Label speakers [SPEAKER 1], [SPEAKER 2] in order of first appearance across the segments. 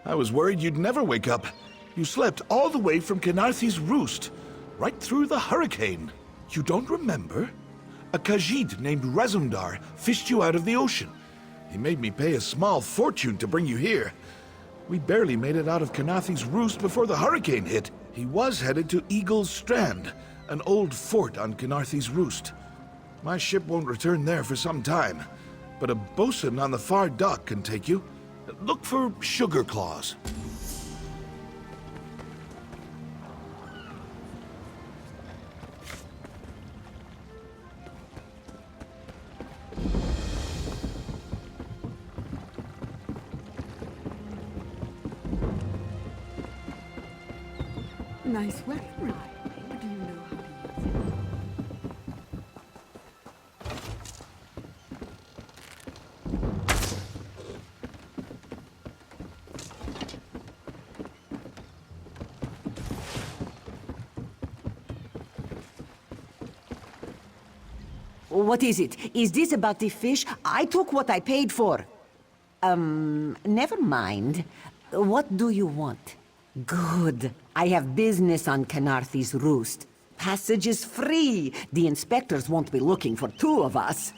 [SPEAKER 1] I was worried you'd never wake up. You slept all the way from Karthi's Roost, right through the hurricane. You don't remember? A Khajiit named Razum-dar fished you out of the ocean. He made me pay a small fortune to bring you here. We barely made it out of Karthi's Roost before the hurricane hit. He was headed to Eagle's Strand, an old fort on Karthi's Roost. My ship won't return there for some time, but a bosun on the far dock can take you. Look for Sugar Claws.
[SPEAKER 2] Nice weapon. But do you know how to use it?
[SPEAKER 3] What is it? Is this about the fish? I took what I paid for. Never mind. What do you want? Good. I have business on Karthi's Roost. Passage is free. The inspectors won't be looking for two of us.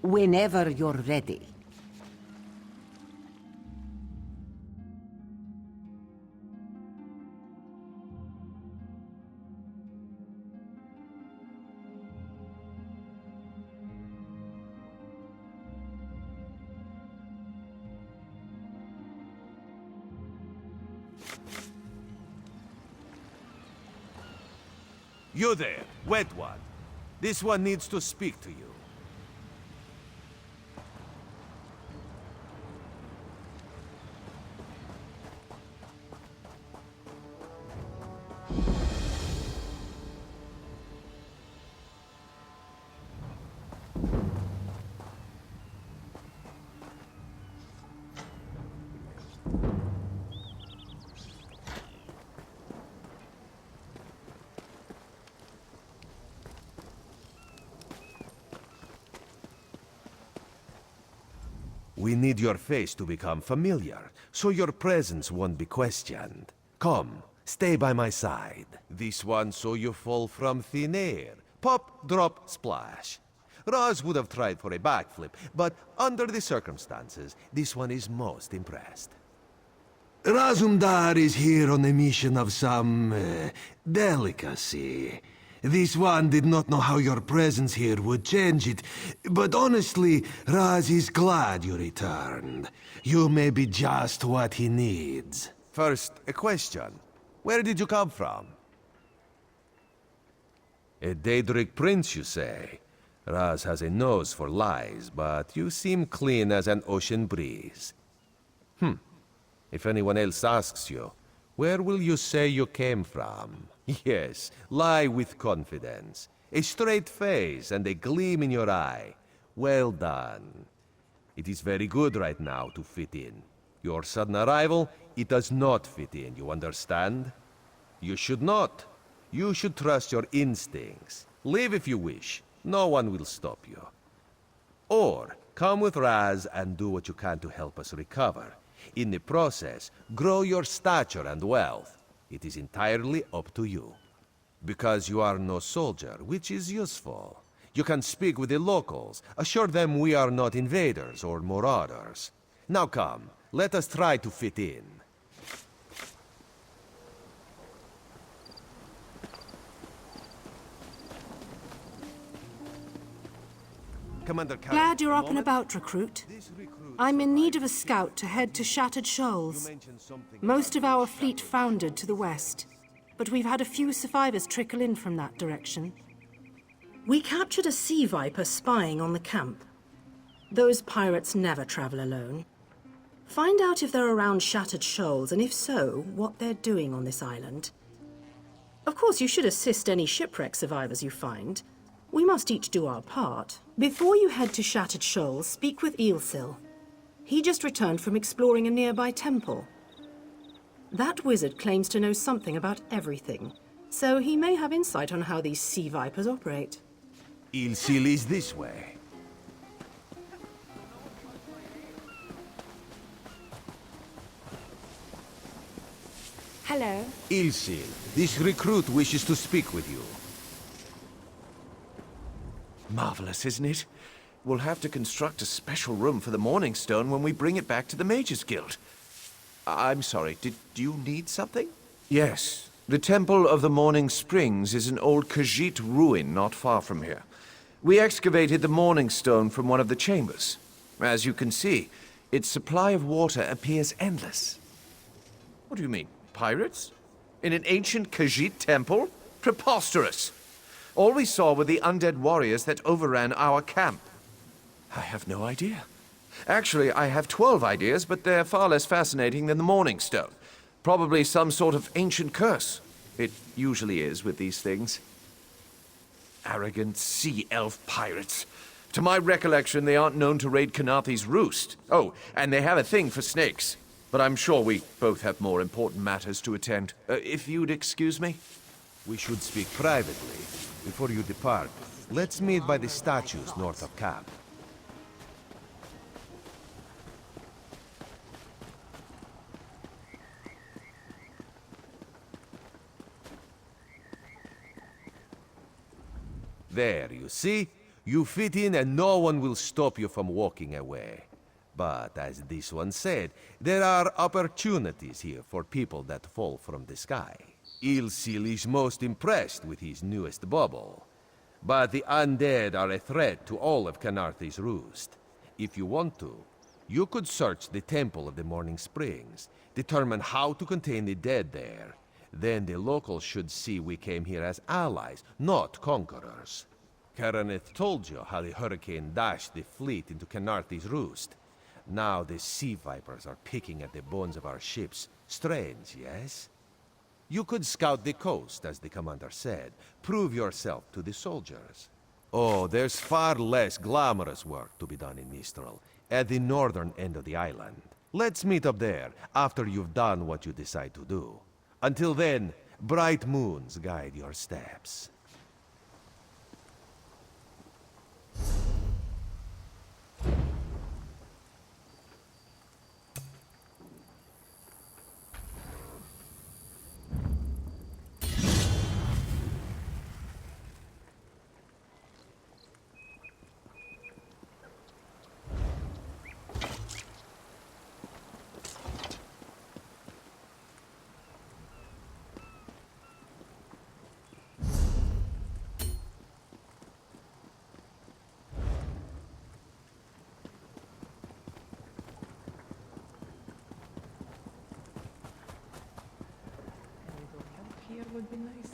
[SPEAKER 3] Whenever you're ready.
[SPEAKER 4] You there, wet one. This one needs to speak to you. We need your face to become familiar, so your presence won't be questioned. Come, stay by my side. This one so you fall from thin air. Pop, drop, splash. Raz would have tried for a backflip, but under the circumstances, this one is most impressed.
[SPEAKER 5] Razum-dar is here on a mission of some delicacy. This one did not know how your presence here would change it, but honestly, Raz is glad you returned. You may be just what he needs.
[SPEAKER 4] First, a question. Where did you come from? A Daedric Prince, you say? Raz has a nose for lies, but you seem clean as an ocean breeze. If anyone else asks you, where will you say you came from? Yes, lie with confidence. A straight face and a gleam in your eye. Well done. It is very good right now to fit in. Your sudden arrival, it does not fit in, you understand? You should not. You should trust your instincts. Leave if you wish. No one will stop you. Or, come with Raz and do what you can to help us recover. In the process, grow your stature and wealth. It is entirely up to you. Because you are no soldier, which is useful. You can speak with the locals, assure them we are not invaders or marauders. Now come, let us try to fit in.
[SPEAKER 6] Glad you're up and about, recruit. I'm in need of a scout to head to Shattered Shoals. Most of our fleet foundered to the west, but we've had a few survivors trickle in from that direction. We captured a sea viper spying on the camp. Those pirates never travel alone. Find out if they're around Shattered Shoals, and if so, what they're doing on this island. Of course, you should assist any shipwreck survivors you find. We must each do our part. Before you head to Shattered Shoals, speak with Eelsil. He just returned from exploring a nearby temple. That wizard claims to know something about everything, so he may have insight on how these sea vipers operate.
[SPEAKER 4] Eelsil is this way.
[SPEAKER 6] Hello.
[SPEAKER 4] Ilsil, this recruit wishes to speak with you.
[SPEAKER 7] Marvelous, isn't it? We'll have to construct a special room for the Morning Stone when we bring it back to the Mages Guild. I'm sorry, did you need something? Yes. The Temple of the Morning Springs is an old Khajiit ruin not far from here. We excavated the Morning Stone from one of the chambers. As you can see, its supply of water appears endless. What do you mean, pirates? In an ancient Khajiit temple? Preposterous! All we saw were the undead warriors that overran our camp. I have no idea. Actually, I have 12 ideas, but they're far less fascinating than the Morning Stone. Probably some sort of ancient curse. It usually is with these things. Arrogant sea elf pirates. To my recollection, they aren't known to raid Karthi's Roost. Oh, and they have a thing for snakes. But I'm sure we both have more important matters to attend. If you'd excuse me?
[SPEAKER 4] We should speak privately. Before you depart, let's meet by the statues north of Cap. There, you see? You fit in and no one will stop you from walking away. But as this one said, there are opportunities here for people that fall from the sky. Ilsil is most impressed with his newest bubble. But the undead are a threat to all of Karthi's Roost. If you want to, you could search the Temple of the Morning Springs, determine how to contain the dead there. Then the locals should see we came here as allies, not conquerors. Karaneth told you how the hurricane dashed the fleet into Karthi's Roost. Now the sea vipers are picking at the bones of our ships. Strange, yes? You could scout the coast, as the commander said. Prove yourself to the soldiers. Oh, there's far less glamorous work to be done in Mistral, at the northern end of the island. Let's meet up there, after you've done what you decide to do. Until then, bright moons guide your steps.
[SPEAKER 2] Here would be nice.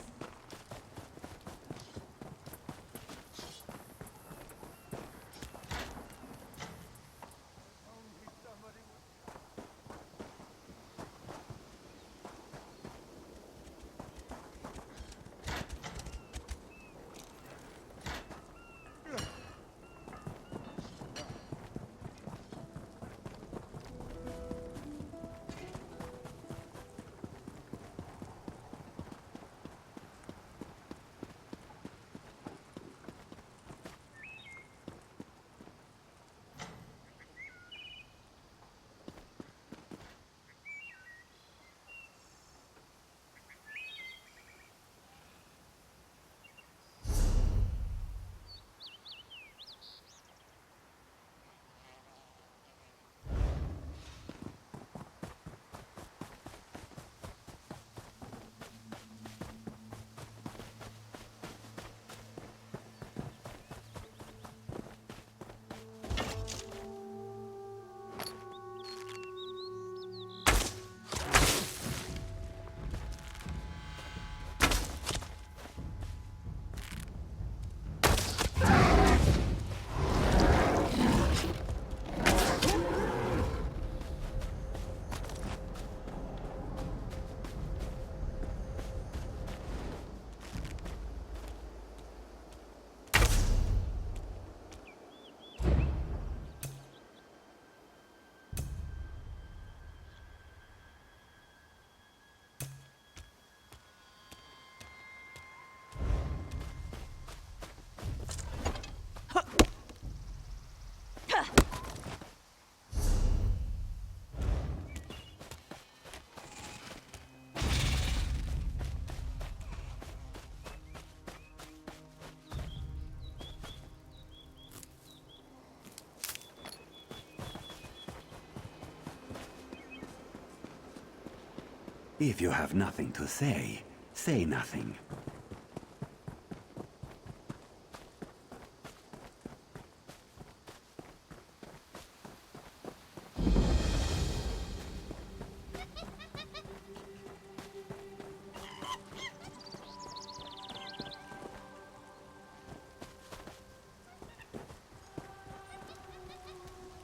[SPEAKER 8] If you have nothing to say, say nothing.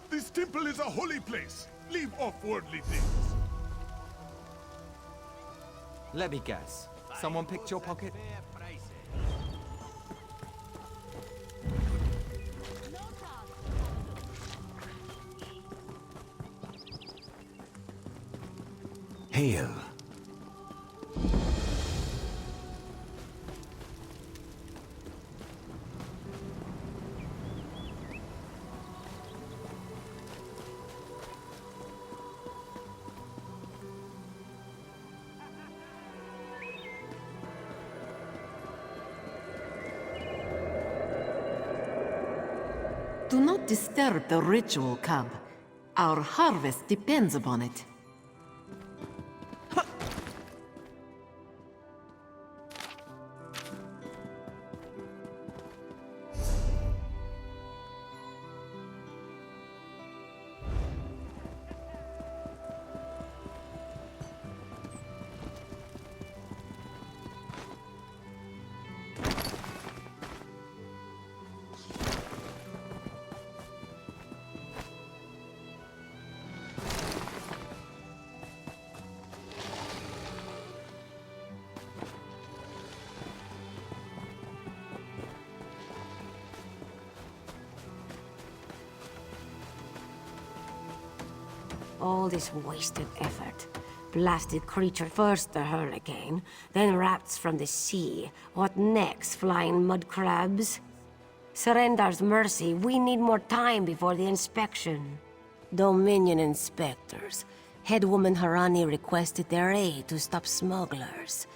[SPEAKER 1] This temple is a holy place. Leave off worldly things.
[SPEAKER 9] Let me guess. Someone picked your pocket?
[SPEAKER 8] Hail.
[SPEAKER 10] Do not disturb the ritual, cub. Our harvest depends upon it.
[SPEAKER 11] All this wasted effort. Blasted creature first the hurricane, then rats from the sea. What next, flying mud crabs? Surrender's mercy, we need more time before the inspection. Dominion inspectors. Headwoman Harani requested their aid to stop smugglers.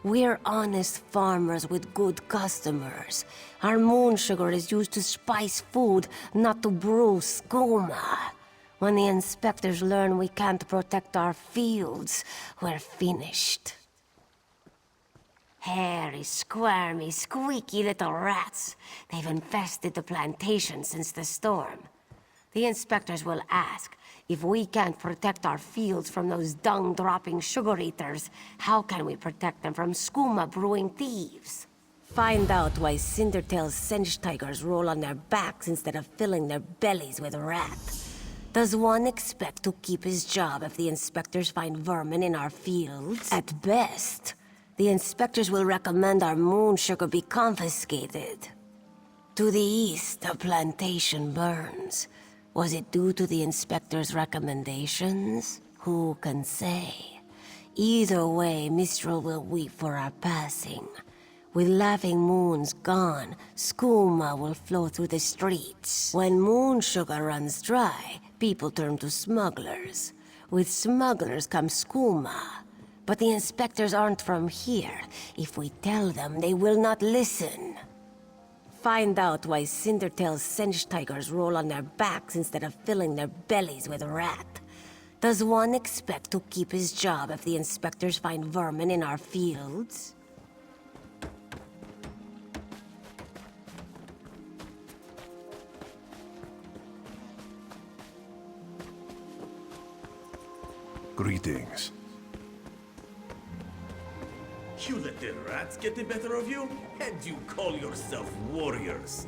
[SPEAKER 11] We're honest farmers with good customers. Our moon sugar is used to spice food, not to brew skooma. When the inspectors learn we can't protect our fields, we're finished. Hairy, squirmy, squeaky little rats. They've infested the plantation since the storm. The inspectors will ask, if we can't protect our fields from those dung-dropping sugar-eaters, how can we protect them from skooma-brewing thieves? Find out why Cindertail's Sench tigers roll on their backs instead of filling their bellies with rat. Does one expect to keep his job if the inspectors find vermin in our fields? At best, the inspectors will recommend our moon sugar be confiscated. To the east, the plantation burns. Was it due to the inspector's recommendations? Who can say? Either way, Mistral will weep for our passing. With laughing moons gone, skooma will flow through the streets. When moon sugar runs dry, people turn to smugglers. With smugglers comes skooma. But the inspectors aren't from here. If we tell them, they will not listen. Find out why Cindertail's Sench tigers roll on their backs instead of filling their bellies with rat. Does one expect to keep his job if the inspectors find vermin in our fields?
[SPEAKER 1] Greetings.
[SPEAKER 12] You let the rats get the better of you? And you call yourself warriors?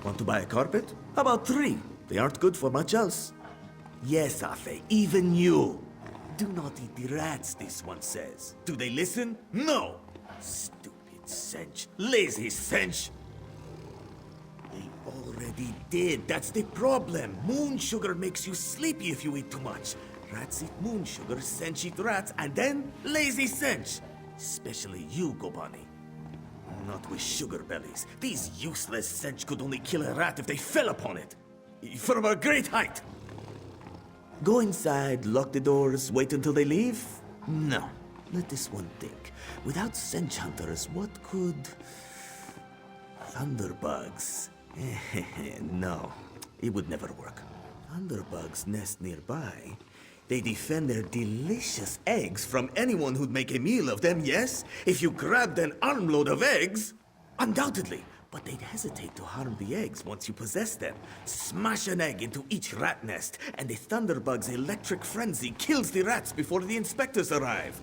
[SPEAKER 12] Want to buy a carpet? How about 3? They aren't good for much else. Yes, Afe, even you. Do not eat the rats, this one says. Do they listen? No! Stupid Sench. Lazy Sench. They already did. That's the problem. Moon sugar makes you sleepy if you eat too much. Rats eat moon sugar, Sench eat rats, and then lazy Sench. Especially you, Gobani. Not with sugar bellies. These useless Sench could only kill a rat if they fell upon it. From a great height. Go inside, lock the doors, wait until they leave? No. Let this one think. Without Sench hunters, what could... Thunderbugs. No, it would never work. Thunderbugs nest nearby. They defend their delicious eggs from anyone who'd make a meal of them, yes? If you grabbed an armload of eggs, undoubtedly. But they'd hesitate to harm the eggs once you possess them. Smash an egg into each rat nest, and the Thunderbug's electric frenzy kills the rats before the inspectors arrive.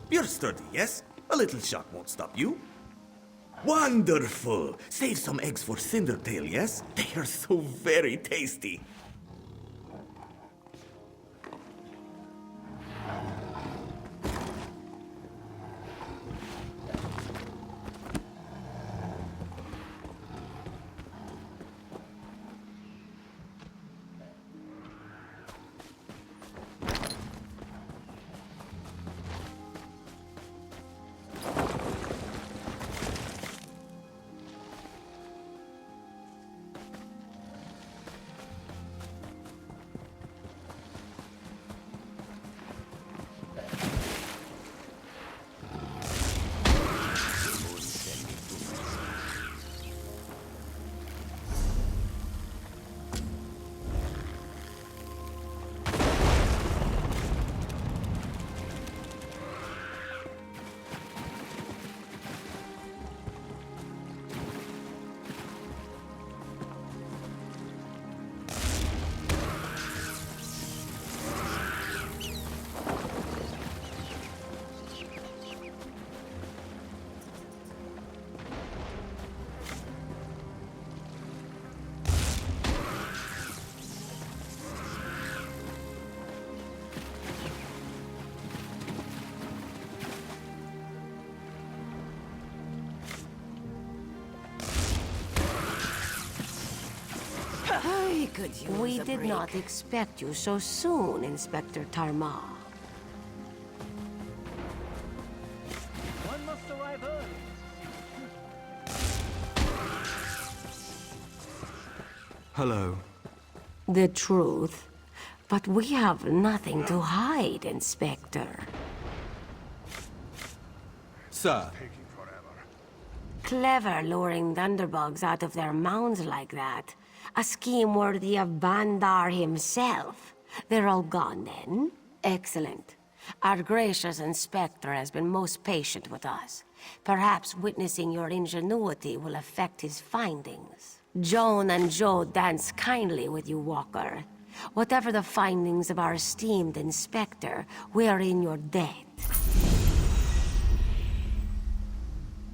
[SPEAKER 12] You're sturdy, yes? A little shock won't stop you. Wonderful! Save some eggs for Cindertail, yes? They are so very tasty.
[SPEAKER 11] We did not expect you so soon, Inspector Tarmar.
[SPEAKER 9] One must arrive early.
[SPEAKER 8] Hello.
[SPEAKER 11] The truth. But we have nothing to hide, Inspector.
[SPEAKER 8] Sir.
[SPEAKER 11] Clever luring thunderbugs out of their mounds like that. A scheme worthy of Bandar himself. They're all gone then? Excellent. Our gracious Inspector has been most patient with us. Perhaps witnessing your ingenuity will affect his findings. Joan and Joe dance kindly with you, Walker. Whatever the findings of our esteemed Inspector, we are in your debt.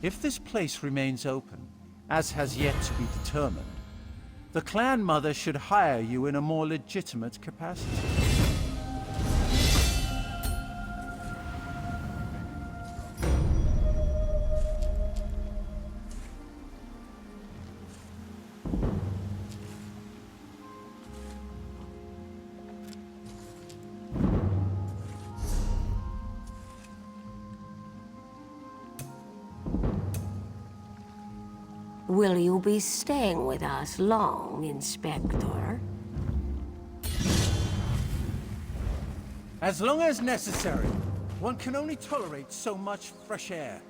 [SPEAKER 9] If this place remains open, as has yet to be determined, the clan mother should hire you in a more legitimate capacity.
[SPEAKER 11] Will you be staying with us long, Inspector?
[SPEAKER 9] As long as necessary. One can only tolerate so much fresh air.